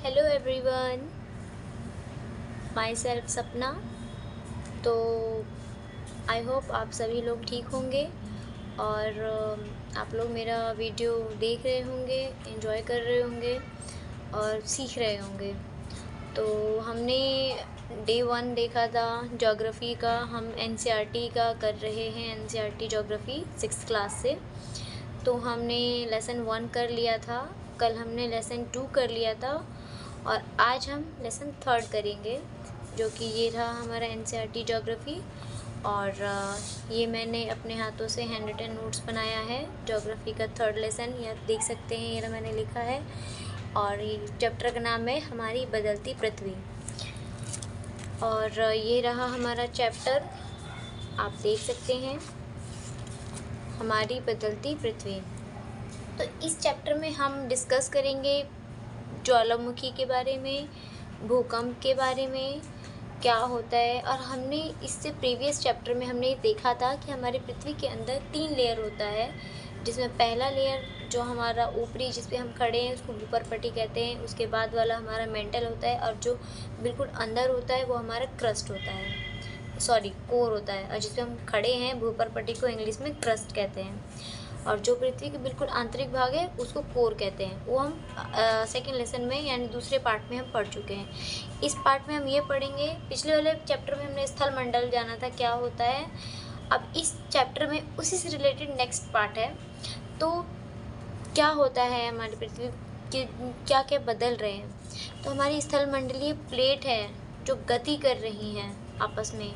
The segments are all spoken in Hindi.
हेलो एवरीवन, माई सेल्फ सपना। तो आई होप आप सभी लोग ठीक होंगे और आप लोग मेरा वीडियो देख रहे होंगे, एंजॉय कर रहे होंगे और सीख रहे होंगे। तो हमने डे 1 देखा था ज्योग्राफ़ी का। हम एनसीईआरटी का कर रहे हैं, एनसीईआरटी ज्योग्राफ़ी 6th क्लास से। तो हमने लेसन 1 कर लिया था, कल हमने लेसन 2 कर लिया था और आज हम लेसन 3 करेंगे, जो कि ये रहा हमारा एनसीईआरटी ज्योग्राफ़ी। और ये मैंने अपने हाथों से हैंड रिटन नोट्स बनाया है ज्योग्राफ़ी का 3rd लेसन। यह देख सकते हैं, ये मैंने लिखा है और ये चैप्टर का नाम है हमारी बदलती पृथ्वी। और ये रहा हमारा चैप्टर, आप देख सकते हैं, हमारी बदलती पृथ्वी। तो इस चैप्टर में हम डिस्कस करेंगे ज्वालामुखी के बारे में, भूकंप के बारे में, क्या होता है। और हमने इससे प्रीवियस चैप्टर में हमने देखा था कि हमारी पृथ्वी के अंदर 3 लेयर होता है, जिसमें पहला लेयर जो हमारा ऊपरी जिस पे हम खड़े हैं उसको भूपरपट्टी कहते हैं, उसके बाद वाला हमारा मेंटल होता है और जो बिल्कुल अंदर होता है वो हमारा क्रस्ट होता है, सॉरी कोर होता है। और जिस पे हम खड़े हैं भूपरपट्टी को इंग्लिश में क्रस्ट कहते हैं। और जो पृथ्वी के बिल्कुल आंतरिक भाग है उसको कोर कहते हैं। वो हम सेकंड लेसन में यानी दूसरे पार्ट में हम पढ़ चुके हैं। इस पार्ट में हम ये पढ़ेंगे, पिछले वाले चैप्टर में हमने स्थल मंडल जाना था क्या होता है। अब इस चैप्टर में उसी से रिलेटेड नेक्स्ट पार्ट है। तो क्या होता है हमारी पृथ्वी के, क्या क्या बदल रहे हैं। तो हमारी स्थल मंडलीय प्लेट है जो गति कर रही हैं आपस में।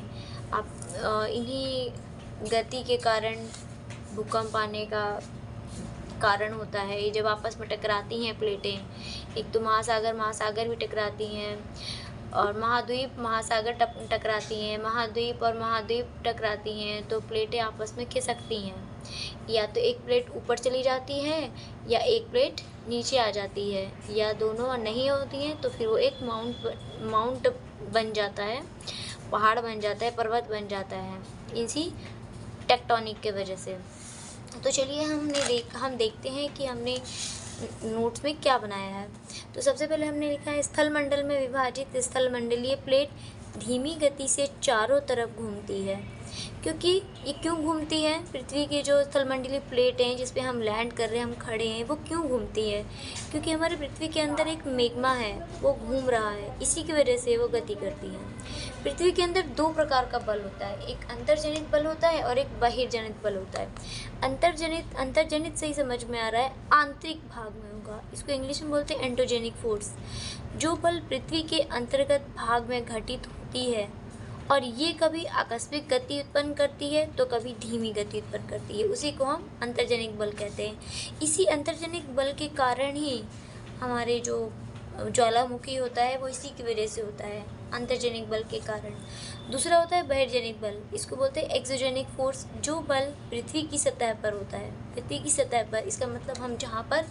आप इन्हीं गति के कारण भूकंप आने का कारण होता है। ये जब आपस में टकराती हैं प्लेटें, एक तो महासागर भी टकराती हैं और महाद्वीप महासागर टकराती हैं, महाद्वीप और महाद्वीप टकराती हैं, तो प्लेटें आपस में खिसकती हैं। या तो एक प्लेट ऊपर चली जाती है या एक प्लेट नीचे आ जाती है, या दोनों नहीं होती हैं, तो फिर वो एक माउंट बन जाता है, पहाड़ बन जाता है, पर्वत बन जाता है, इसी टेक्टोनिक के वजह से। तो चलिए हम देखते हैं कि हमने नोट्स में क्या बनाया है। तो सबसे पहले हमने लिखा है स्थल मंडल में विभाजित स्थल मंडलीय प्लेट धीमी गति से चारों तरफ घूमती है। क्योंकि ये क्यों घूमती है, पृथ्वी की जो स्थल मंडलीय प्लेट हैं जिस पे हम लैंड कर रहे हैं, हम खड़े हैं, वो क्यों घूमती है? क्योंकि हमारे पृथ्वी के अंदर एक मैग्मा है, वो घूम रहा है, इसी की वजह से वो गति करती है। पृथ्वी के अंदर 2 प्रकार का बल होता है, एक अंतर्जनित बल होता है और एक बहिर्जनित बल होता है। अंतर्जनित सही समझ में आ रहा है, आंतरिक भाग में होगा, इसको इंग्लिश में बोलते हैं एंडोजेनिक फोर्स। जो बल पृथ्वी के अंतर्गत भाग में घटित होती है और ये कभी आकस्मिक गति उत्पन्न करती है तो कभी धीमी गति उत्पन्न करती है, उसी को हम अंतर्जनिक बल कहते हैं। इसी अंतर्जनिक बल के कारण ही हमारे जो ज्वालामुखी होता है वो इसी की वजह से होता है, अंतर्जनिक बल के कारण। दूसरा होता है बहिर्जनिक बल, इसको बोलते हैं एक्सोजेनिक फोर्स। जो बल पृथ्वी की सतह पर होता है, पृथ्वी की सतह पर, इसका मतलब हम जहाँ पर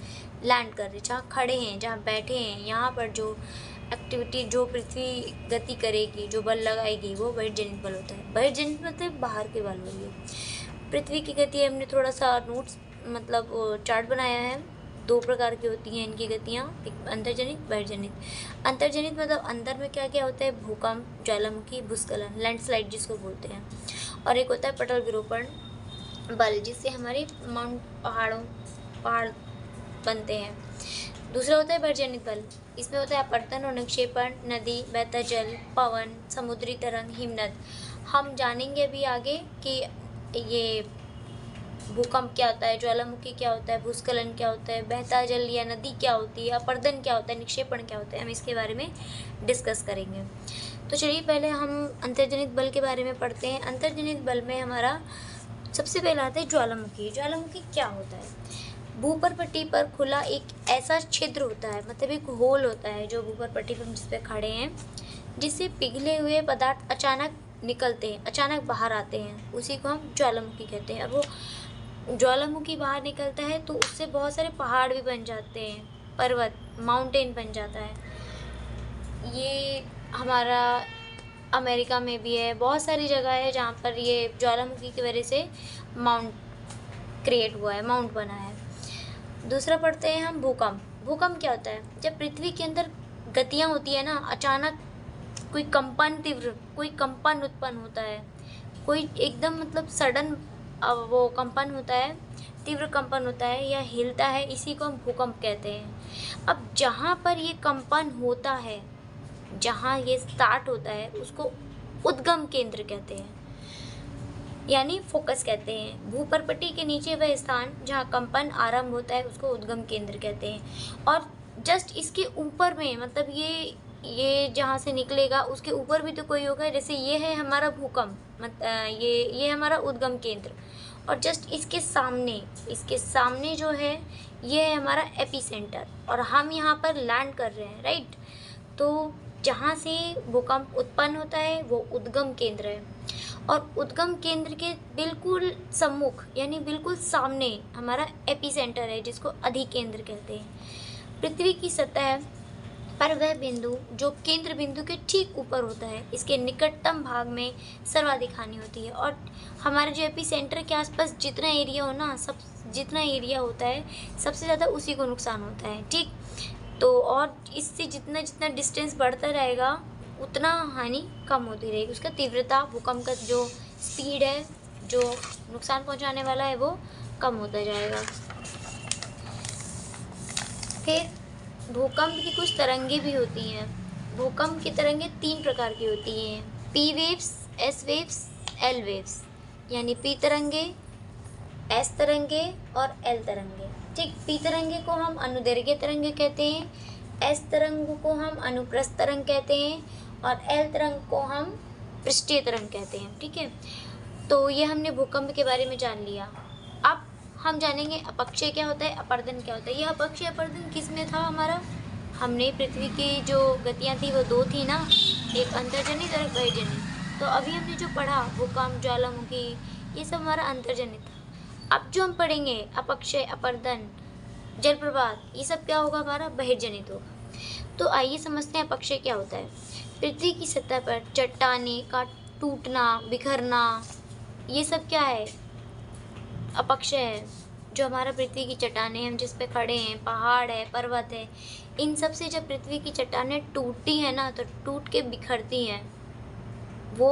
लैंड कर रहे हैं, जहाँ खड़े हैं, जहाँ बैठे हैं, यहाँ पर जो एक्टिविटी, जो पृथ्वी गति करेगी, जो बल लगाएगी, वो बहिर्जनित बल होता है। बहिर्जनित मतलब बाहर के बल हो गए। पृथ्वी की गति हमने थोड़ा सा नोट्स मतलब चार्ट बनाया है, 2 प्रकार की होती हैं इनकी गतियाँ, एक अंतर्जनित, बहिर्जनित। अंतर्जनित मतलब अंदर में क्या क्या होता है, भूकंप, ज्वालामुखी, भूस्खलन, लैंडस्लाइड जिसको बोलते हैं। और एक होता है पटल विरूपण बल, जिससे हमारे पहाड़ बनते हैं। दूसरा होता है बहिर्जनित बल, इसमें होता है अपरतन और निक्षेपण, नदी, बहता जल, पवन, समुद्री तरंग, हिमनद। हम जानेंगे अभी आगे कि ये भूकंप क्या होता है, ज्वालामुखी क्या होता है, भूस्खलन क्या होता है, बहता जल या नदी क्या होती है, अपरदन क्या होता है, निक्षेपण क्या होता है, हम इसके बारे में डिस्कस करेंगे। तो चलिए पहले हम अंतर्जनित बल के बारे में पढ़ते हैं। अंतर्जनित बल में हमारा सबसे पहले आता है ज्वालामुखी। ज्वालामुखी क्या होता है? भूपरपट्टी पर खुला एक ऐसा छिद्र होता है, मतलब एक होल होता है जो भूपरपट्टी पर हम जिस पे खड़े हैं, जिससे पिघले हुए पदार्थ अचानक निकलते हैं, अचानक बाहर आते हैं, उसी को हम ज्वालामुखी कहते हैं। और वो ज्वालामुखी बाहर निकलता है तो उससे बहुत सारे पहाड़ भी बन जाते हैं, पर्वत, माउंटेन बन जाता है। ये हमारा अमेरिका में भी है, बहुत सारी जगह है जहाँ पर ये ज्वालामुखी की वजह से माउंट क्रिएट हुआ है, माउंट बना है। दूसरा पढ़ते हैं हम भूकंप। भूकंप क्या होता है? जब पृथ्वी के अंदर गतियाँ होती है ना, अचानक कोई कंपन उत्पन्न होता है, कोई एकदम मतलब सडन वो कंपन होता है, तीव्र कंपन होता है या हिलता है, इसी को हम भूकंप कहते हैं। अब जहाँ पर ये कंपन होता है, जहाँ ये स्टार्ट होता है, उसको उद्गम केंद्र कहते हैं, यानी फोकस कहते हैं। भूपर्पटी के नीचे वह स्थान जहाँ कंपन आरंभ होता है उसको उद्गम केंद्र कहते हैं। और जस्ट इसके ऊपर में मतलब ये जहाँ से निकलेगा उसके ऊपर भी तो कोई होगा, जैसे ये है हमारा भूकंप, ये हमारा उद्गम केंद्र, और जस्ट इसके सामने जो है ये है हमारा एपिसेंटर, और हम यहाँ पर लैंड कर रहे हैं, राइट। तो जहाँ से भूकंप उत्पन्न होता है वो उद्गम केंद्र है, और उद्गम केंद्र के बिल्कुल सम्मुख यानी बिल्कुल सामने हमारा एपिसेंटर है, जिसको अधिकेंद्र कहते हैं। पृथ्वी की सतह पर वह बिंदु जो केंद्र बिंदु के ठीक ऊपर होता है, इसके निकटतम भाग में सर्वाधिक हानि होती है। और हमारे जो एपिसेंटर के आसपास जितना एरिया हो ना, जितना एरिया होता है सबसे ज़्यादा उसी को नुकसान होता है, ठीक। तो और इससे जितना जितना डिस्टेंस बढ़ता रहेगा उतना हानि कम होती रहेगी, उसका तीव्रता, भूकंप का जो स्पीड है, जो नुकसान पहुंचाने वाला है, वो कम होता जाएगा। फिर भूकंप की कुछ तरंगे भी होती हैं। भूकंप की तरंगे 3 प्रकार की होती हैं, P waves, S waves, L waves, यानी पी तरंगे, एस तरंगे और एल तरंगे, ठीक। पी तरंगे को हम अनुदैर्घ्य तरंगे कहते हैं, एस तरंग को हम अनुप्रस्थ तरंग कहते हैं, और एल तरंग को हम पृष्ठीय तरंग कहते हैं, ठीक है। तो ये हमने भूकंप के बारे में जान लिया। अब हम जानेंगे अपक्षय क्या होता है, अपर्दन क्या होता है। यह अपक्षय अपर्दन किस में था हमारा, हमने पृथ्वी की जो गतियाँ थी वो 2 थी ना, एक अंतर्जनित और एक बहिर्जनित। तो अभी हमने जो पढ़ा भूकंप, ज्वालामुखी, ये सब हमारा अंतर्जनित था। अब जो हम पढ़ेंगे अपक्षय, अपर्दन, जलप्रपात, ये सब क्या होगा, हमारा बहिर्जनित होगा। तो आइए समझते हैं अपक्षय क्या होता है। पृथ्वी की सतह पर चट्टाने का टूटना, बिखरना, ये सब क्या है, अपक्षय है। जो हमारा पृथ्वी की चट्टाने, हम जिस पे खड़े हैं, पहाड़ है, पर्वत है, इन सब से जब पृथ्वी की चट्टाने टूटती हैं ना, तो टूट के बिखरती हैं, वो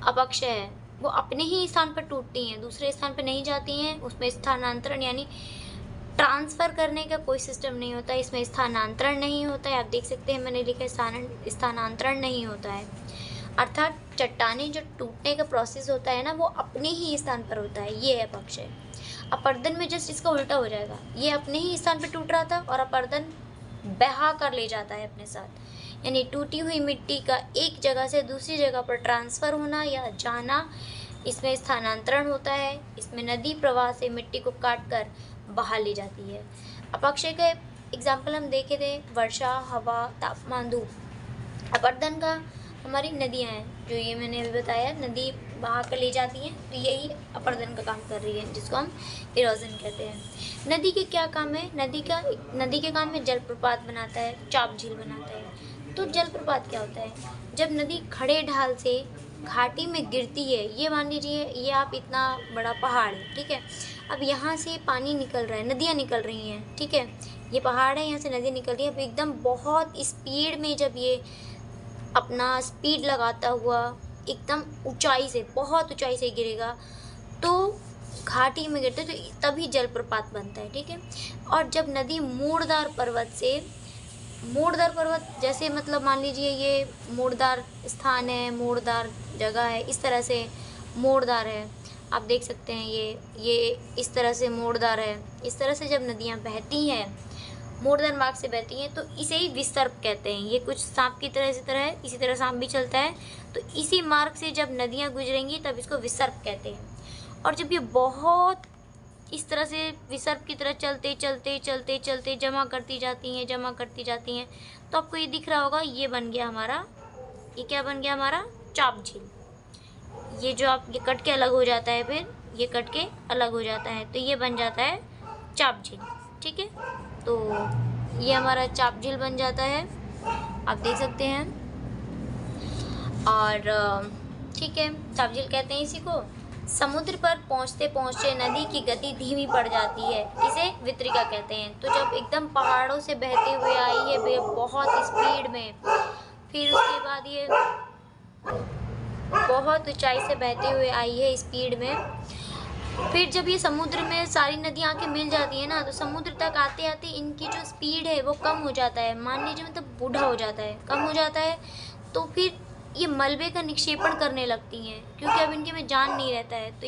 अपक्षय है। वो अपने ही स्थान पर टूटती हैं, दूसरे स्थान पर नहीं जाती हैं, उसमें स्थानांतरण यानी ट्रांसफ़र करने का कोई सिस्टम नहीं होता है, इसमें स्थानांतरण नहीं होता है। आप देख सकते हैं मैंने लिखा है स्थानांतरण नहीं होता है, अर्थात चट्टाने जो टूटने का प्रोसेस होता है ना, वो अपने ही स्थान पर होता है, ये है अपक्षय। अपर्दन में जस्ट इसका उल्टा हो जाएगा, ये अपने ही स्थान पर टूट रहा था और अपर्दन बहा कर ले जाता है अपने साथ, यानी टूटी हुई मिट्टी का एक जगह से दूसरी जगह पर ट्रांसफ़र होना या जाना, इसमें स्थानांतरण होता है। इसमें नदी प्रवाह से मिट्टी को काट कर बहा ली जाती है। अपक्षय का एग्जाम्पल हम देखे थे, वर्षा, हवा, तापमान, धूप। अपर्दन का हमारी नदियाँ हैं, जो ये मैंने अभी बताया, नदी बहा कर ले जाती हैं, तो यही अपर्दन का काम कर रही है, जिसको हम इरोजन कहते हैं। नदी के क्या काम है, नदी के काम में जलप्रपात बनाता है, चाप झील बनाता है। तो जलप्रपात क्या होता है, जब नदी खड़े ढाल से घाटी में गिरती है, ये मान लीजिए ये आप इतना बड़ा पहाड़ है, ठीक है। अब यहाँ से पानी निकल रहा है, नदियाँ निकल रही हैं, ठीक है। ये पहाड़ है, यहाँ से नदी निकल रही है। अब एकदम बहुत स्पीड में जब ये अपना स्पीड लगाता हुआ एकदम ऊंचाई से, बहुत ऊंचाई से गिरेगा, तो घाटी में गिरते तो तभी जलप्रपात बनता है, ठीक है। और जब नदी मूड़दार पर्वत जैसे, मतलब मान लीजिए ये मूड़दार स्थान है, मूड़दार जगह है, इस तरह से मूड़दार है, आप देख सकते हैं ये इस तरह से मूड़दार है। इस तरह से जब नदियाँ बहती हैं, मूड़दार मार्ग से बहती हैं, तो इसे ही विसर्प कहते हैं। ये कुछ सांप की तरह इसी तरह है, इसी तरह सांप भी चलता है, तो इसी मार्ग से जब नदियाँ गुजरेंगी तब इसको विसर्प कहते हैं। और जब ये बहुत इस तरह से विसर्प की तरह चलते जमा करती जाती हैं, तो आपको ये दिख रहा होगा, ये बन गया हमारा, ये क्या बन गया हमारा, चाप झील। ये जो आप ये कट के अलग हो जाता है, फिर ये कट के अलग हो जाता है, तो ये बन जाता है चाप झील, ठीक है। तो ये हमारा चाप झील बन जाता है, आप देख सकते हैं। और ठीक है, चाप झील कहते हैं इसी को। समुद्र पर पहुंचते पहुंचते नदी की गति धीमी पड़ जाती है, इसे वितरिका कहते हैं। तो जब एकदम पहाड़ों से बहते हुए आई है बहुत स्पीड में, फिर उसके बाद ये बहुत ऊंचाई से बहते हुए आई है स्पीड में, फिर जब ये समुद्र में सारी नदियाँ आके मिल जाती है ना, तो समुद्र तक आते आते इनकी जो स्पीड है वो कम हो जाता है, मान लीजिए मतलब बूढ़ा हो जाता है, कम हो जाता है। तो फिर ये मलबे का निक्षेपण करने लगती हैं, क्योंकि अब इनके में जान नहीं रहता है। तो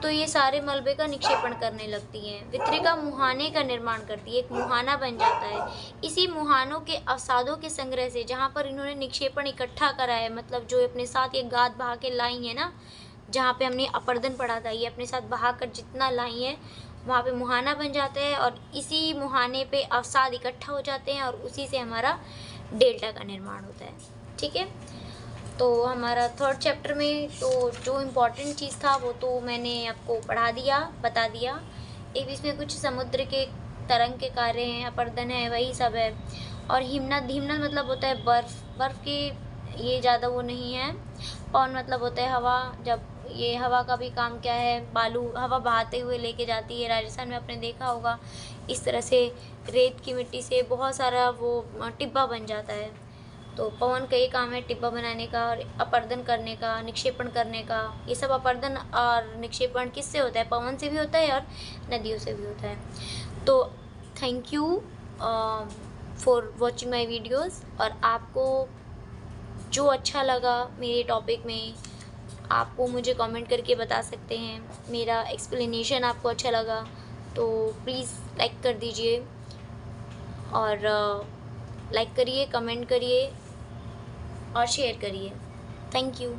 ये सारे मलबे का निक्षेपण करने लगती हैं। वितरिका मुहाने का निर्माण करती है, एक मुहाना बन जाता है। इसी मुहानों के अवसादों के संग्रह से, जहाँ पर इन्होंने निक्षेपण इकट्ठा करा है, मतलब जो अपने साथ ये गाद बहा के लाई है ना, जहाँ पे हमने अपरदन पढ़ा था, ये अपने साथ बहा कर जितना लाई है वहाँ पे मुहाना बन जाता है, और इसी मुहाने पे अवसाद इकट्ठा हो जाते हैं और उसी से हमारा डेल्टा का निर्माण होता है। ठीक है, तो हमारा थर्ड चैप्टर में तो जो इम्पोर्टेंट चीज़ था वो तो मैंने आपको पढ़ा दिया, बता दिया। एक इसमें कुछ समुद्र के तरंग के कार्य हैं, अपरदन है, वही सब है। और हिमनद, हिमनद मतलब होता है बर्फ़ की ये ज़्यादा वो नहीं है। पवन मतलब होता है हवा, जब ये हवा का भी काम क्या है, बालू हवा बहाते हुए लेके जाती है। राजस्थान में आपने देखा होगा इस तरह से रेत की मिट्टी से बहुत सारा वो टिब्बा बन जाता है। तो पवन का ये काम है टिब्बा बनाने का और अपरदन करने का, निक्षेपण करने का। ये सब अपरदन और निक्षेपण किससे होता है? पवन से भी होता है और नदियों से भी होता है। तो thank you for watching my videos. और आपको जो अच्छा लगा मेरे टॉपिक में, आपको मुझे कमेंट करके बता सकते हैं। मेरा एक्सप्लेनेशन आपको अच्छा लगा तो प्लीज़ लाइक कर दीजिए, और लाइक करिए, कमेंट करिए और शेयर करिए। Thank you.